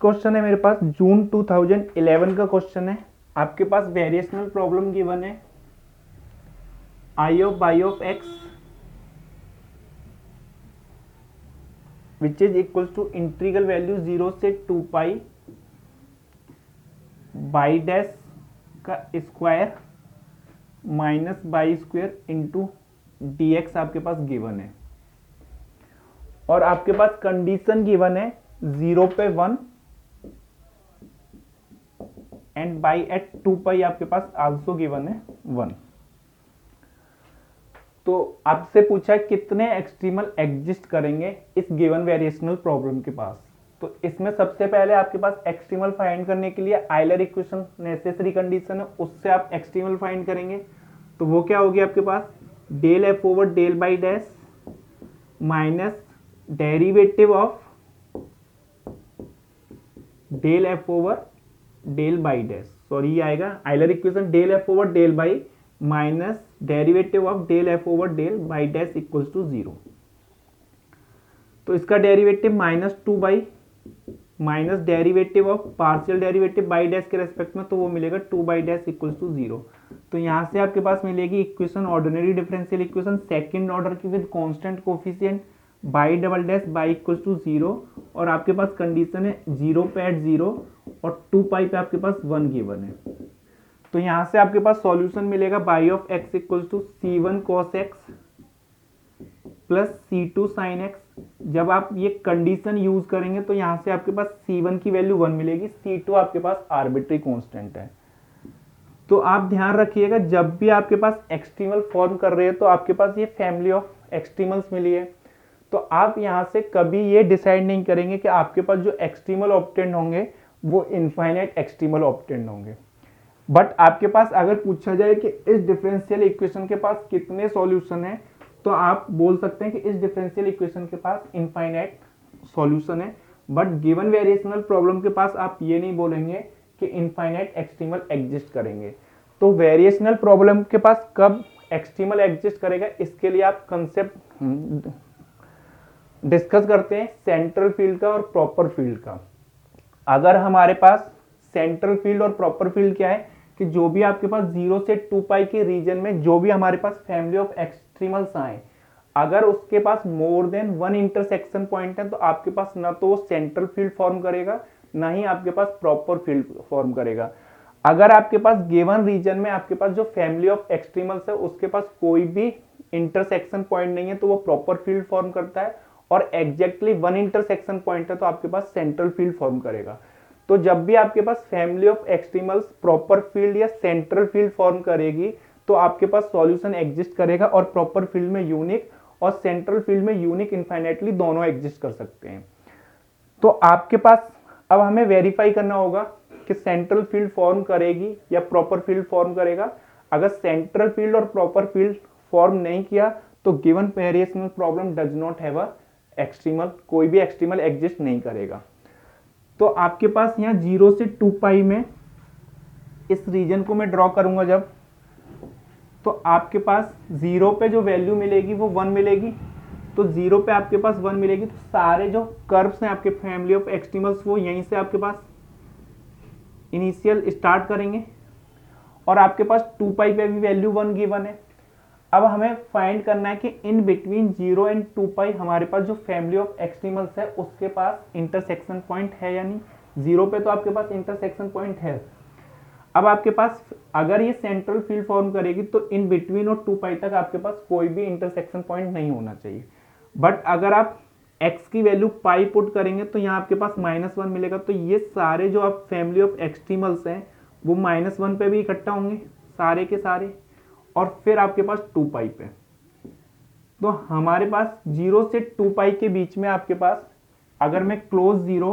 Question है मेरे पास जून 2011 का क्वेश्चन है। आपके पास वेरिएशनल प्रॉब्लम गिवन है I of y of x which is equal to integral value 0 से 2 पाई बाई डैश का square minus y square into d x आपके पास गिवन है और आपके पास कंडीशन गिवन है 0 पे 1 एंड बाई एट 2 पाई आपके पास आल्सो गिवन है 1। तो आपसे पूछा है कितने एक्सट्रीमल एग्जिस्ट करेंगे इस गिवन वेरिएशनल प्रॉब्लम के पास। तो इसमें सबसे पहले आपके पास एक्सट्रीमल फाइंड करने के लिए आइलर इक्वेशन नेसेसरी कंडीशन है, उससे आप एक्सट्रीमल फाइंड करेंगे। तो वो क्या होगी आपके पास del f over del y dash minus derivative of del f over del y dash, sorry ये आएगा Euler equation del f over del y minus derivative of del f over del y dash equals to 0। तो इसका derivative minus 2 y minus derivative of partial derivative y dash के respect में, तो वो मिलेगा 2 by dash equals to 0। तो यहाँ से आपके पास मिलेगी equation ordinary differential equation second order की with constant coefficient y double dash y equals to 0 और आपके पास कंडीशन है 0 पे एट 0 और 2 पाई पे आपके पास 1 गिवन है। तो यहाँ से आपके पास सॉल्यूशन मिलेगा Y of X equals to C1 cos x plus C2 sin x। जब आप ये कंडीशन यूज करेंगे तो यहाँ से आपके पास C1 की वैल्यू 1 मिलेगी, C2 आपके पास आर्बिट्री कांस्टेंट है। तो आप ध्यान रखिएगा जब भी आपके पास एक्सट्रीमल फॉर्म कर रहे हैं तो आपके पास ये फैमिली ऑफ एक्सट्रीमल्स मिली है, तो आप यहाँ से कभी ये डिसाइड नहीं करेंगे कि आपके पास जो एक्सट्रीमल ऑब्टेंड होंगे वो इनफाइनाइट एक्सट्रीमल ऑब्टेंड होंगे। बट आपके पास अगर पूछा जाए कि इस डिफरेंशियल इक्वेशन के पास कितने सॉल्यूशन है, तो आप बोल सकते हैं कि इस डिफरेंशियल इक्वेशन के पास इनफाइनाइट सॉल्यूशन है। बट गिवन वेरिएशनल प्रॉब्लम के पास आप ये नहीं बोलेंगे कि इनफाइनाइट एक्सट्रीमल एग्जिस्ट करेंगे। तो वेरिएशनल प्रॉब्लम के पास कब एक्सट्रीमल एग्जिस्ट करेगा, इसके लिए आप कंसेप्ट डिस्कस करते हैं सेंट्रल फील्ड का और प्रॉपर फील्ड का। अगर हमारे पास सेंट्रल फील्ड और प्रॉपर फील्ड क्या है कि जो भी आपके पास 0 से 2 पाई के रीजन में जो भी हमारे पास फैमिली ऑफ एक्सट्रीमल्स आए, अगर उसके पास मोर देन 1 इंटरसेक्शन पॉइंट है तो आपके पास ना तो वो सेंट्रल फील्ड फॉर्म करेगा ना ही आपके पास प्रॉपर फील्ड फॉर्म करेगा। अगर आपके पास गिवन रीजन में आपके पास जो फैमिली ऑफ एक्सट्रीमल्स है उसके पास कोई भी इंटरसेक्शन पॉइंट नहीं है तो वो प्रॉपर फील्ड फॉर्म करता है, और एग्जैक्टली 1 इंटरसेक्शन पॉइंट है तो आपके पास सेंट्रल फील्ड फॉर्म करेगा। तो जब भी आपके पास फैमिली ऑफ एक्सट्रीमल्स प्रॉपर फील्ड या सेंट्रल फील्ड फॉर्म करेगी तो आपके पास सॉल्यूशन एग्जिस्ट करेगा, और प्रॉपर फील्ड में यूनिक और सेंट्रल फील्ड में यूनिक इनफाइनाइटली दोनों एग्जिस्ट कर सकते हैं। तो आपके पास अब हमें वेरीफाई करना होगा कि सेंट्रल फील्ड फॉर्म करेगी या प्रॉपर फील्ड फॉर्म करेगा। अगर सेंट्रल फील्ड और प्रॉपर फील्ड फॉर्म नहीं किया तो given variational problem does not have a extremal, कोई भी एक्सट्रीमल एग्जिस्ट नहीं करेगा। तो आपके पास यहाँ 0 से 2 पाई में इस रीजन को मैं ड्रॉ करूंगा जब, तो आपके पास 0 पे जो वैल्यू मिलेगी वो 1 मिलेगी। तो 0 पे आपके पास 1 मिलेगी तो सारे जो कर्व्स हैं आपके फैमिली ऑफ एक्सट्रीमल्स वो यहीं से आपके पास इनिशियल स्टार्ट करेंगे, और आपके पास 2 पाई पे भी वैल्यू 1 गिवन है। अब हमें फाइंड करना है कि इन बिटवीन 0 एंड 2 पाई हमारे पास जो फैमिली ऑफ एक्सट्रीमल्स है उसके पास इंटरसेक्शन पॉइंट है या नहीं। 0 पे तो आपके पास इंटरसेक्शन पॉइंट है। अब आपके पास अगर ये सेंट्रल फील्ड फॉर्म करेगी तो इन बिटवीन और 2 पाई तक आपके पास कोई भी इंटरसेक्शन पॉइंट नहीं होना चाहिए। बट अगर आप x की वैल्यू पाई पुट करेंगे तो यहाँ आपके पास -1 मिलेगा। तो ये सारे जो आप फैमिली ऑफ एक्सट्रीमल्स हैं वो -1 पे भी इकट्ठा होंगे सारे के सारे, और फिर आपके पास 2 पाई पे। तो हमारे पास 0 से 2 पाई के बीच में आपके पास अगर मैं क्लोज 0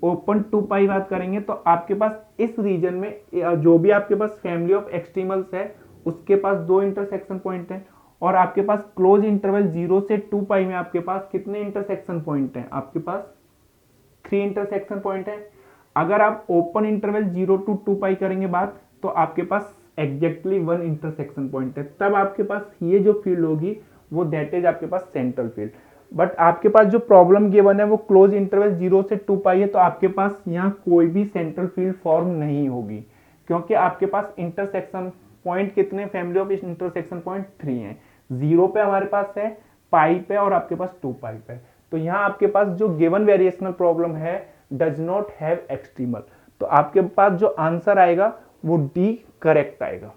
ओपन 2 पाई बात करेंगे तो आपके पास इस रीजन में जो भी आपके पास फैमिली ऑफ एक्सट्रीमल्स है उसके पास 2 इंटरसेक्शन पॉइंट है, और आपके पास क्लोज इंटरवल 0 से 2 पाई में आपके पास कितने इंटरसेक्शन पॉइंट हैं, आपके पास 3 इंटरसेक्शन पॉइंट है। अगर आप ओपन इंटरवल 0 to 2 पाई करेंगे बात तो आपके पास एग्जैक्टली 1 इंटरसेक्शन पॉइंट है। तब आपके पास ये जो फील्ड होगी वो दैट इज आपके पास सेंट्रल फील्ड। बट आपके पास जो प्रॉब्लम गिवन है वो क्लोज इंटरवल 0 से 2 पाई है, तो आपके पास यहाँ कोई भी सेंट्रल फील्ड फॉर्म नहीं होगी, क्योंकि आपके पास इंटरसेक्शन पॉइंट कितने, फैमिली ऑफ इंटरसेक्शन पॉइंट 3 है। 0 पे हमारे पास है, पाई पे और आपके पास 2 पाई पे। तो यहाँ आपके पास जो गिवन वेरिएशनल प्रॉब्लम है डज नॉट हैव एक्सट्रीमल, तो आपके पास जो आंसर आएगा वो डी करेक्ट आएगा।